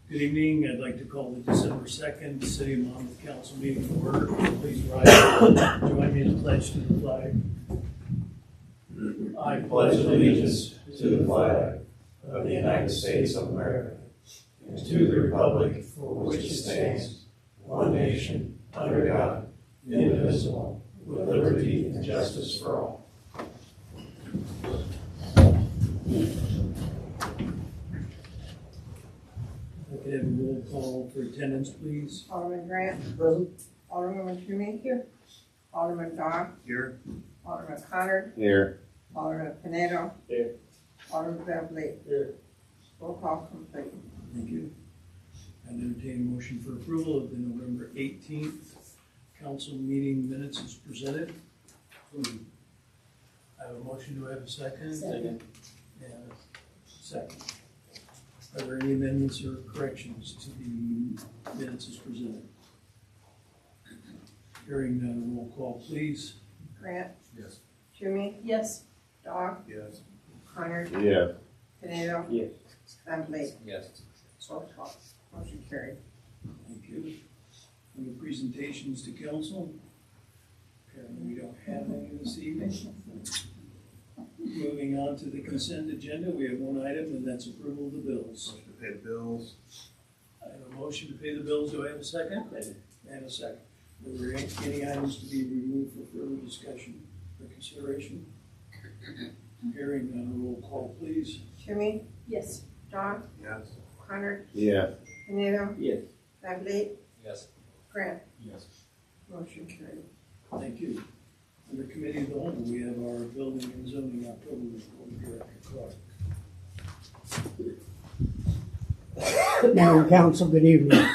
Good evening. I'd like to call the December 2nd City of Monmouth Council meeting to order. Please rise and join me in the pledge to the flag. I pledge allegiance to the flag of the United States of America and to the republic for which it stands, one nation, under God, indivisible, with liberty and justice for all. I could have a roll call for attendance, please. Alderman Grant. Present. Alderman Toomey. Here. Alderman Dodd. Here. Alderman Connor. Here. Alderman Pinedo. Here. Alderman Beverly. Here. Roll call complete. Thank you. I entertain a motion for approval of the November 18th council meeting minutes as presented. I have a motion. Do I have a second? Second. And a second. Are there any amendments or corrections to the minutes as presented? Hearing none, roll call, please. Grant. Yes. Toomey. Yes. Dodd. Yes. Connor. Yeah. Pinedo. Yes. Beverly. Yes. Roll call. Motion carried. Thank you. Any presentations to council? Apparently we don't have any this evening. Moving on to the consent agenda, we have one item, and that's approval of the bills. Motion to pay the bills. I have a motion to pay the bills. Do I have a second? And a second. Are there any items to be removed for further discussion or consideration? Hearing none, roll call, please. Toomey. Yes. Dodd. Yes. Connor. Yeah. Pinedo. Yes. Beverly. Yes. Grant. Yes. Motion carried. Thank you. Under committee of the whole, we have our building and zoning October report, Director Clark. Mayor and Council, good evening.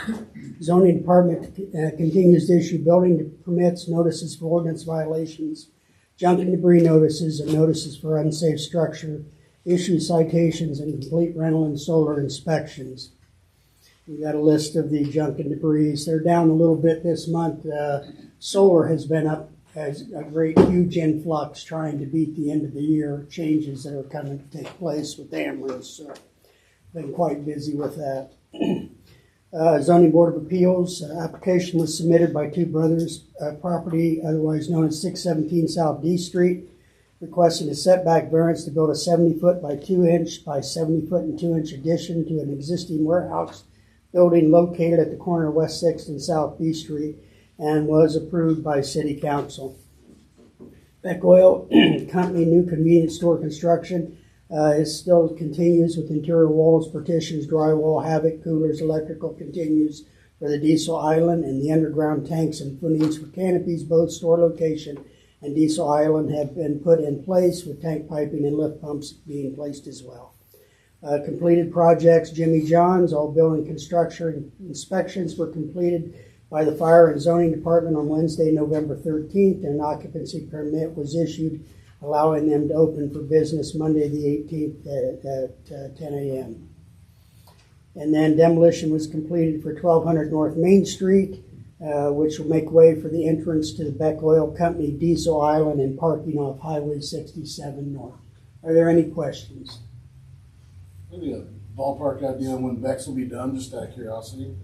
Zoning Department continues to issue building permits, notices for ordinance violations, junk and debris notices, and notices for unsafe structure, issue citations, and complete rental and solar inspections. We got a list of the junk and debris. They're down a little bit this month. Solar has been up as a great, huge influx trying to beat the end of the year changes that are coming to take place with Amherst. So been quite busy with that. Zoning Board of Appeals application was submitted by Two Brothers property, otherwise known as 617 South D Street, requesting a setback variance to build a 70-foot by 2-inch by 70-foot and 2-inch addition to an existing warehouse building located at the corner of West 6th and South B Street, and was approved by City Council. Beck Oil Company new convenience store construction still continues with interior walls, partitions, drywall, havoc, coolers, electrical continues for the diesel island, and the underground tanks and footings for canopies, both store location and diesel island have been put in place with tank piping and lift pumps being placed as well. Completed projects, Jimmy John's, all building construction inspections were completed by the Fire and Zoning Department on Wednesday, November 13th, and an occupancy permit was issued, allowing them to open for business Monday the 18th at 10 a.m. And then demolition was completed for 1200 North Main Street, which will make way for the entrance to the Beck Oil Company diesel island and parking off Highway 67 North. Are there any questions? Maybe a ballpark idea on when Bex will be done, just out of curiosity.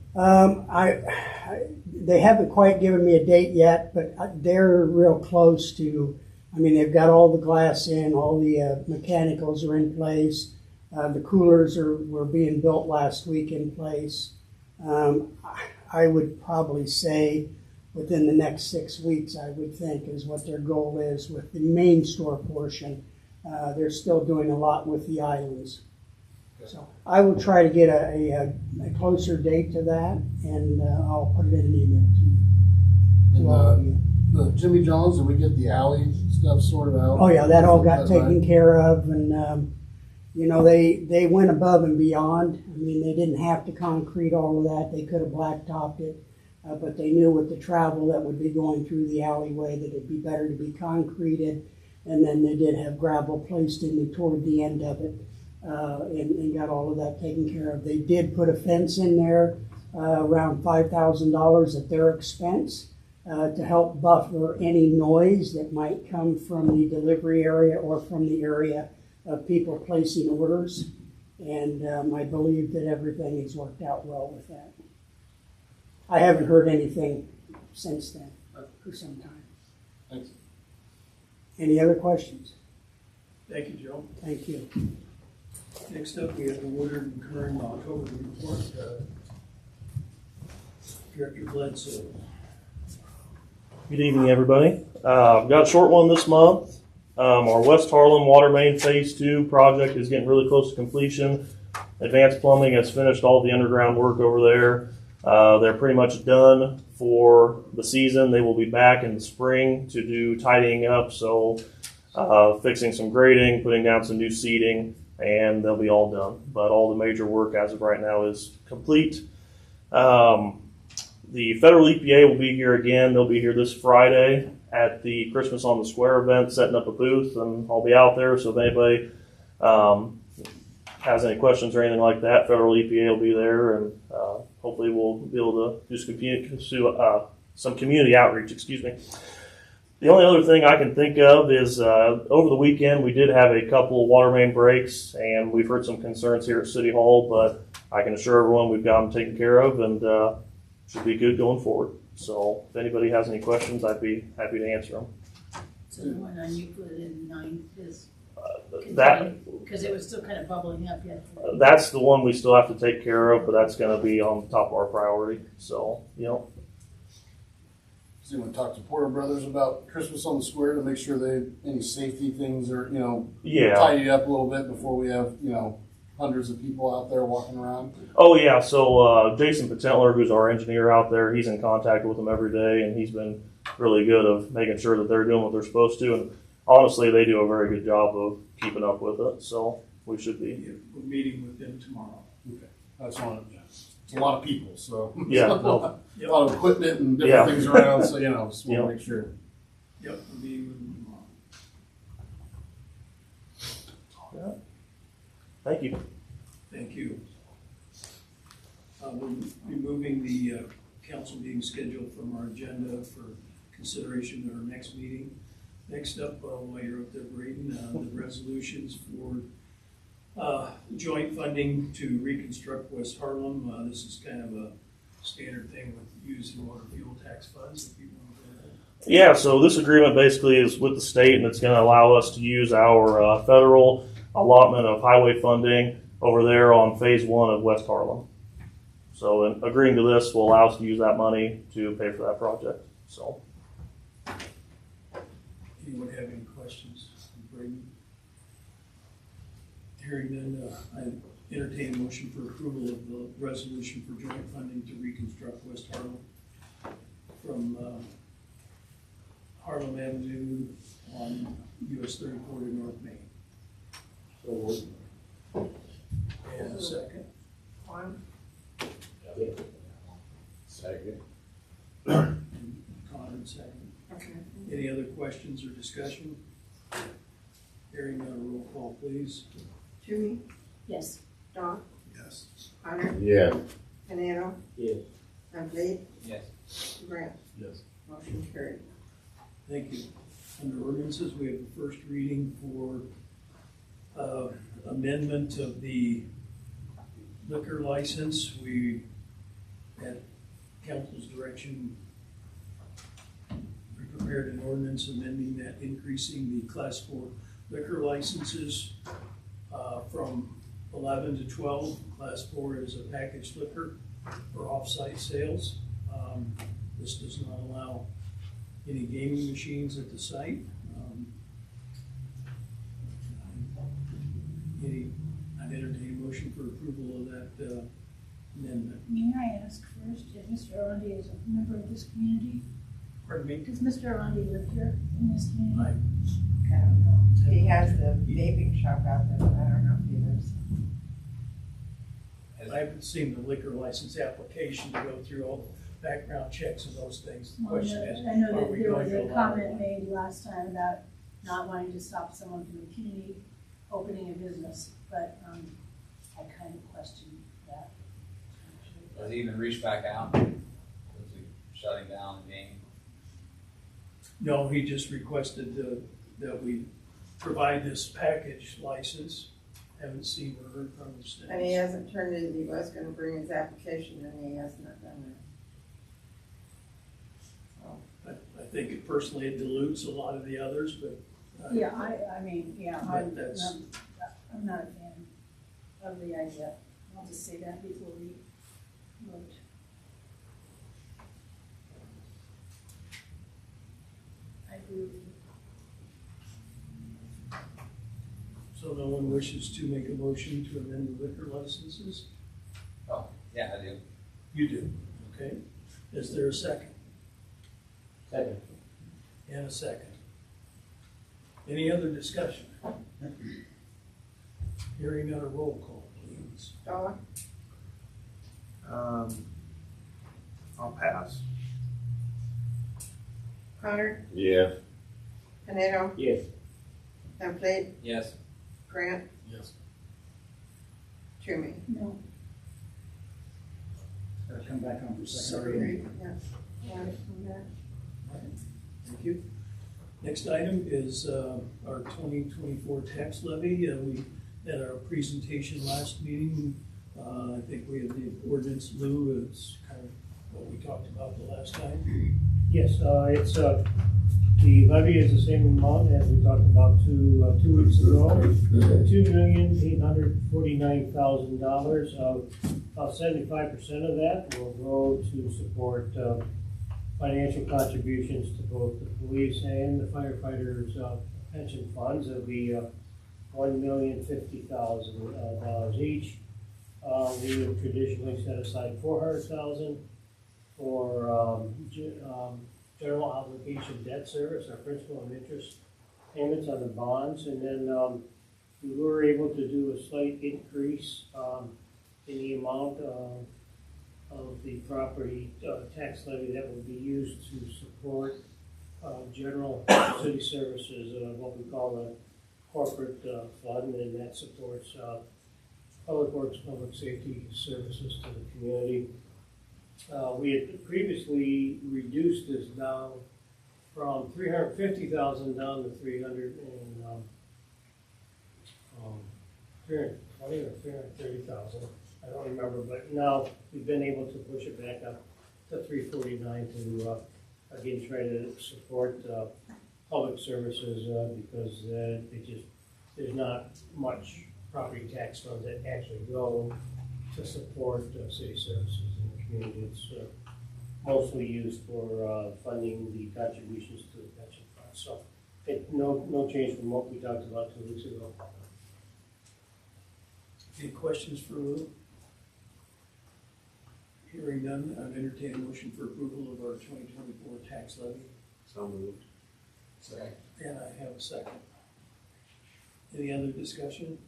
They haven't quite given me a date yet, but they're real close to. I mean, they've got all the glass in, all the mechanicals are in place. The coolers were being built last week in place. I would probably say within the next 6 weeks, I would think, is what their goal is with the main store portion. They're still doing a lot with the islands. So I will try to get a closer date to that, and I'll put it in an email to you. all of you. The Jimmy John's, did we get the alley stuff sorted out? Oh yeah, that all got That's taken right. care of, and they went above and beyond. I mean, they didn't have to concrete all of that. They could have blacktopped it, but they knew with the travel that would be going through the alleyway that it'd be better to be concreted. And then they did have gravel placed in toward the end of it, and got all of that taken care of. They did put a fence in there, around $5,000 at their expense. To help buffer any noise that might come from the delivery area or from the area of people placing orders. And I believe that everything has worked out well with that. I haven't heard anything since then, for some time. Thanks. Any other questions? Thank you, Joe. Thank you. Next up, we have the Woodard and Kern October report. Director Bledsoe. Good evening, everybody. I've got a short one this month. Our West Harlem Water Main Phase 2 project is getting really close to completion. Advanced Plumbing has finished all the underground work over there. They're pretty much done for the season. They will be back in the spring to do tidying up, so fixing some grading, putting down some new seating, and they'll be all done. But all the major work as of right now is complete. The federal EPA will be here again. They'll be here this Friday at the Christmas on the Square event, setting up a booth, and I'll be out there. So if anybody has any questions or anything like that, federal EPA will be there, and hopefully we'll be able to do some community outreach. Excuse me. The only other thing I can think of is over the weekend we did have a couple water main breaks, and we've heard some concerns here at City Hall, but I can assure everyone we've got them taken care of, and should be good going forward. So if anybody has any questions, I'd be happy to answer them. So the one on Euclid and Ninth is That because it was still kind of bubbling up yet. that's the one we still have to take care of, but that's going to be on top of our priority. So Does anyone talk to Porter Brothers about Christmas on the Square to make sure any safety things are, yeah. tidied up a little bit before we have, hundreds of people out there walking around? Oh yeah. So Jason Patentler, who's our engineer out there, he's in contact with them every day, and he's been really good of making sure that they're doing what they're supposed to. And honestly, they do a very good job of keeping up with it. So we should be. Yeah, we're meeting with them tomorrow. Okay. That's one. It's a lot of people, so Yeah. a lot of equipment and different Yeah. things around. So just want Yeah. to make sure. Yep, we're meeting with them tomorrow. Thank you. Thank you. We're removing the council meeting schedule from our agenda for consideration at our next meeting. Next up, while you're up there, Braden, the resolutions for joint funding to reconstruct West Harlem. This is kind of a standard thing with using water fuel tax funds. If you want to go ahead. Yeah, so this agreement basically is with the state, and it's going to allow us to use our federal allotment of highway funding over there on Phase 1 of West Harlem. So in agreeing to this will allow us to use that money to pay for that project. So Anyone have any questions, Braden? Hearing none, I entertain a motion for approval of the resolution for joint funding to reconstruct West Harlem from Harlem Avenue on US 34 to North Main. And a second. One, Second. Connor, second. okay. Any other questions or discussion? Hearing none, roll call, please. Jimmy, Yes. Don, Yes. Hunter, Yeah. Panero. Yes. Van Vliet, Yes. Grant. Yes. Motion carried. Thank you. Under ordinances, we have the first reading for amendment of the liquor license. We, at council's direction, we prepared an ordinance amending that, increasing the class 4 liquor licenses from 11 to 12. Class 4 is a packaged liquor for off-site sales. This does not allow any gaming machines at the site. I'd entertain a motion for approval of that amendment. May I ask first if Mr. Arandi is a member of this community? Pardon me? Does Mr. Arandi live here in this community? I don't know. He has the vaping shop out there, but I don't know if he lives. I haven't seen the liquor license application to go through all the background checks and those things. The Well, question is, I know are that we there going was to a allow comment it? made last time about not wanting to stop someone from the community opening a business, but I kind of question that. Does he even reach back out? Is he shutting down the game? No, he just requested that we provide this package license Haven't seen or heard from him since. And he hasn't turned in, he was gonna bring his application and he has not done that. So, I think it personally it dilutes a lot of the others, but. Yeah, I mean, yeah, But that's- I'm not a fan of the idea. I'll just say that before we vote. I agree with you. So no one wishes to make a motion to amend the liquor licenses? Oh, yeah, I do. You do, okay. Is there a second? Second. And a second. Any other discussion? Hearing none, a roll call, please. Dawn, I'll pass. Connor, Yeah. Pinero, Yes. Van Fleet, Yes. Grant, Yes. Toomey. No, Gotta come back on for second Sorry. reading. Yeah. Yeah, from that. Thank you. Next item is our 2024 tax levy. We had our presentation last meeting. I think we had the ordinance lieu. It's kind of what we talked about the last time. Yes, it's, the levy is the same amount as we talked about two weeks ago. $2,849,000. About 75% of that will go to support financial contributions to both the police and the firefighters' pension funds. It'll be $1,050,000 each. We have traditionally set aside $400,000 for general obligation debt service, our principal and interest payments on the bonds. And then we were able to do a slight increase in the amount of the property tax levy that will be used to support general city services, what we call a corporate fund, and that supports public works, public safety services to the community. We had previously reduced this down from $350,000 down to $320,000 or $330,000. I don't remember, but now we've been able to push it back up to $349,000 to again try to support public services because there's not much property tax funds that actually go to support city services in the community. It's mostly used for funding the contributions to the pension fund. So no change from what we talked about 2 weeks ago. Any questions for Lou? Hearing none, I'd entertain a motion for approval of our 2024 tax levy. So moved. Second. And I have a second. Any other discussion?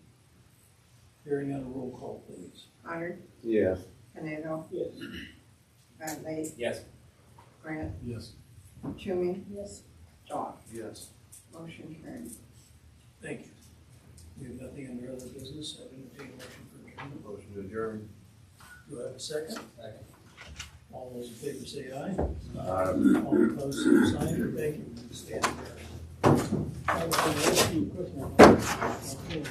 Hearing none, a roll call, please. Connor, Yeah. Pinero, Yes. Van Fleet, Yes. Yes. Grant, Toomey, yes, Dawn. Yes. Motion carried. Thank you. We have nothing under other business. I'd entertain a motion for adjournment. Motion to adjourn. Do I have a second? Second. All those in favor say aye. Aye. All opposed, same sign. Thank you. Stand adjourned. I was going to ask you a question.